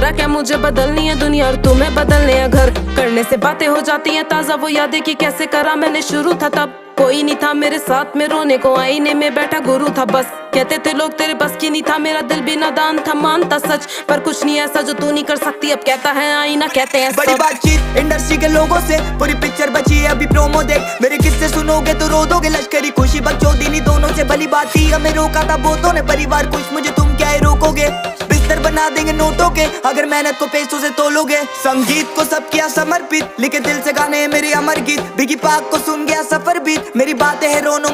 बोला क्या मुझे बदलनी है दुनिया और तुम्हें बदलने हैं घर। करने से बातें हो जाती हैं ताजा, वो यादें कि कैसे करा मैंने शुरू था तब। कोई नहीं था मेरे साथ में रोने को, आईने में बैठा गुरु था बस। कहते थे लोग तेरे बस की नहीं था, मेरा दिल भी नादान था, मानता सच। पर कुछ नहीं ऐसा जो तू नहीं कर सकती, अब कहता है आईना, कहते हैं बड़ी बातचीत इंडस्ट्री के लोगों से, पूरी पिक्चर बची है अभी प्रोमो देख। मेरे किस्से सुनोगे तो रो दोगे, लश्करी खुशी बकचोदी दोनों से भली बात थी। हमें रोका था बहुतों ने, परिवार कुछ मुझे तुम क्या ही रोकोगे। बिस्तर बना देंगे नोटों के अगर मेहनत को पैसों से तोलोगे। संगीत को सब किया समर्पित, लिखे दिल से गाने मेरे अमर गीत। बिगी पाक को सुन गया सफर बीत, मेरी बातें है रोनो